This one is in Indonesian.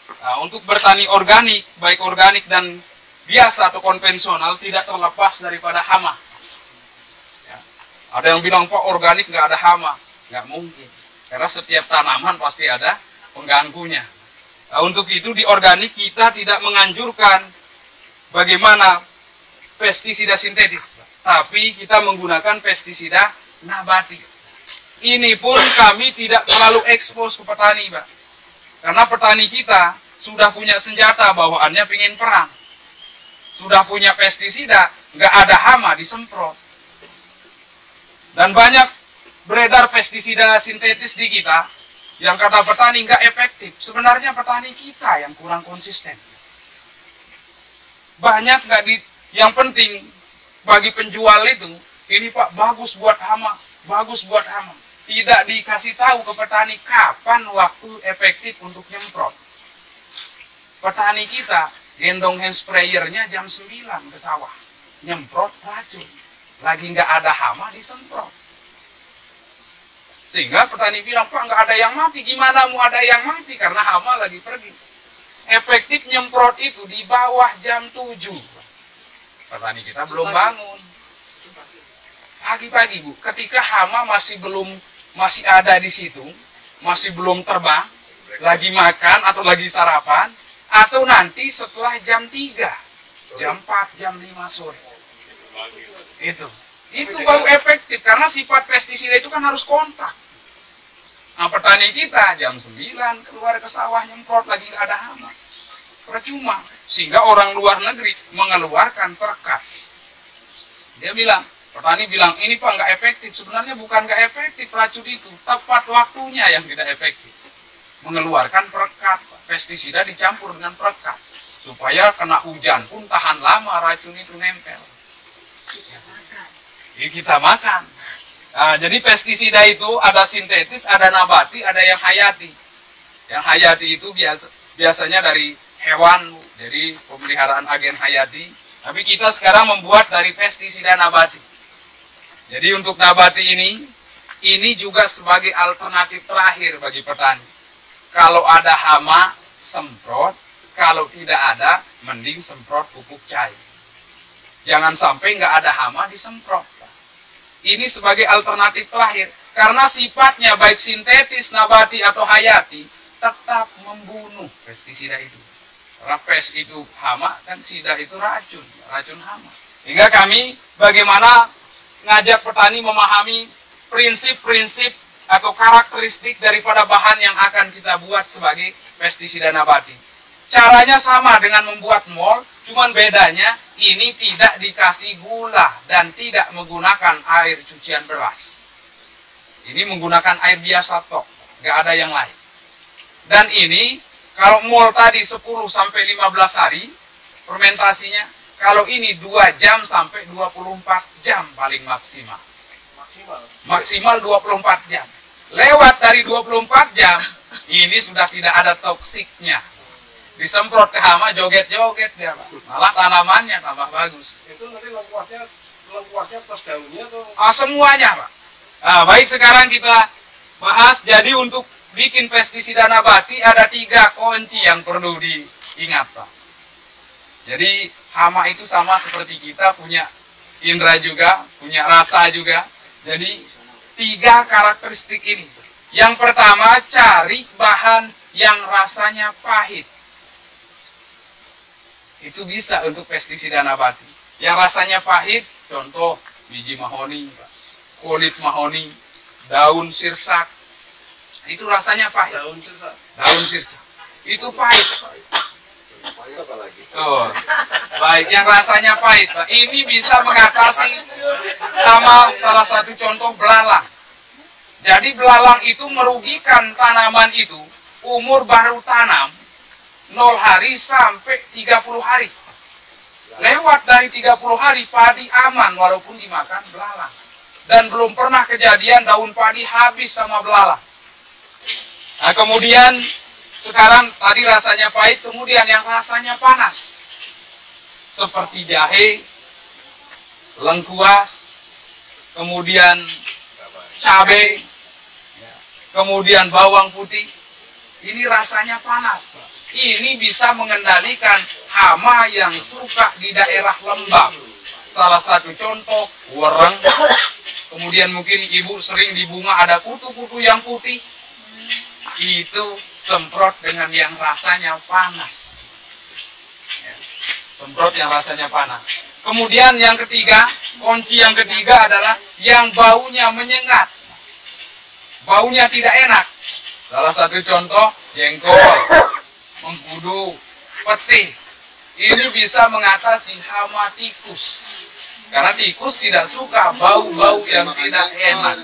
Nah, untuk bertani organik, baik organik dan biasa atau konvensional, tidak terlepas daripada hama. Ya. Ada yang bilang, Pak, organik nggak ada hama. Nggak mungkin. Karena setiap tanaman pasti ada pengganggunya. Nah, untuk itu di organik kita tidak menganjurkan bagaimana pestisida sintetis, tapi kita menggunakan pestisida nabati. Ini pun kami tidak terlalu ekspos ke petani, Pak. Karena petani kita sudah punya senjata, bawaannya pengen perang. Sudah punya pestisida, nggak ada hama, disemprot. Dan banyak beredar pestisida sintetis di kita, yang kata petani nggak efektif. Sebenarnya petani kita yang kurang konsisten. Banyak nggak yang penting bagi penjual itu, ini Pak bagus buat hama, bagus buat hama. Tidak dikasih tahu ke petani kapan waktu efektif untuk nyemprot. Petani kita gendong hand sprayernya jam 9 ke sawah, nyemprot racun. Lagi nggak ada hama disemprot. Sehingga petani bilang, Pak nggak ada yang mati. Gimana mau ada yang mati? Karena hama lagi pergi. Efektif nyemprot itu di bawah jam 7. Petani kita belum bangun. Pagi-pagi, Bu, ketika hama masih ada di situ, masih belum terbang, lagi makan atau lagi sarapan, atau nanti setelah jam 3, jam 4, jam 5 sore. Itu baru efektif, karena sifat pestisida itu kan harus kontak. Nah, petani kita jam 9 keluar ke sawah nyemprot, lagi nggak ada hama. Percuma. Sehingga orang luar negeri mengeluarkan perkat. Dia bilang, petani bilang, ini Pak nggak efektif. Sebenarnya bukan nggak efektif racun itu, tepat waktunya yang tidak efektif. Mengeluarkan perkat, pestisida dicampur dengan perkat. Supaya kena hujan pun tahan lama racun itu nempel. Jadi kita makan. Nah, jadi pestisida itu ada sintetis, ada nabati, ada yang hayati. Yang hayati itu biasanya dari hewan, jadi pemeliharaan agen hayati. Tapi kita sekarang membuat dari pestisida nabati. Jadi untuk nabati ini juga sebagai alternatif terakhir bagi petani. Kalau ada hama, semprot. Kalau tidak ada, mending semprot pupuk cair. Jangan sampai nggak ada hama disemprot. Ini sebagai alternatif terakhir. Karena sifatnya baik sintetis, nabati, atau hayati, tetap membunuh pestisida itu. Karena pes itu hama, kan sida itu racun, racun hama. Hingga kami bagaimana ngajak petani memahami prinsip-prinsip atau karakteristik daripada bahan yang akan kita buat sebagai pestisida nabati. Caranya sama dengan membuat mol, cuman bedanya ini tidak dikasih gula dan tidak menggunakan air cucian beras. Ini menggunakan air biasa tok, nggak ada yang lain. Dan ini kalau mol tadi 10 sampai 15 hari fermentasinya, kalau ini 2 jam sampai 24 jam paling maksimal. Maksimal 24 jam. Lewat dari 24 jam, ini sudah tidak ada toksiknya. Disemprot ke hama, joget-joget dia, Pak. Malah tanamannya tambah bagus. Itu nanti lengkuasnya plus daunnya tuh? Semuanya, Pak. Nah, baik, sekarang kita bahas. Jadi untuk bikin pestisida nabati ada 3 kunci yang perlu diingat, Pak. Jadi hama itu sama seperti kita, punya indera juga, punya rasa juga. Jadi 3 karakteristik ini. Yang pertama, cari bahan yang rasanya pahit. Itu bisa untuk pestisida nabati. Yang rasanya pahit, contoh biji mahoni, kulit mahoni, daun sirsak. Itu rasanya pahit. Daun sirsak. Itu pahit. Pahit apa lagi? Oh, baik, yang rasanya pahit, Pak. Ini bisa mengatasi sama salah satu contoh belalang. Jadi belalang itu merugikan tanaman itu umur baru tanam 0 hari sampai 30 hari. Lewat dari 30 hari padi aman walaupun dimakan belalang. Dan belum pernah kejadian daun padi habis sama belalang. Nah, kemudian sekarang tadi rasanya pahit, kemudian yang rasanya panas. Seperti jahe, lengkuas, kemudian cabai, kemudian bawang putih. ini rasanya panas. Ini bisa mengendalikan hama yang suka di daerah lembab. Salah satu contoh, wereng. Kemudian mungkin ibu sering di bunga ada kutu-kutu yang putih. Itu semprot dengan yang rasanya panas. Ya, semprot yang rasanya panas. Kemudian yang ketiga, kunci yang ketiga adalah yang baunya menyengat. Baunya tidak enak. Salah satu contoh, jengkol, mengkudu, peti. Ini bisa mengatasi hama tikus. Karena tikus tidak suka bau-bau yang tidak enak.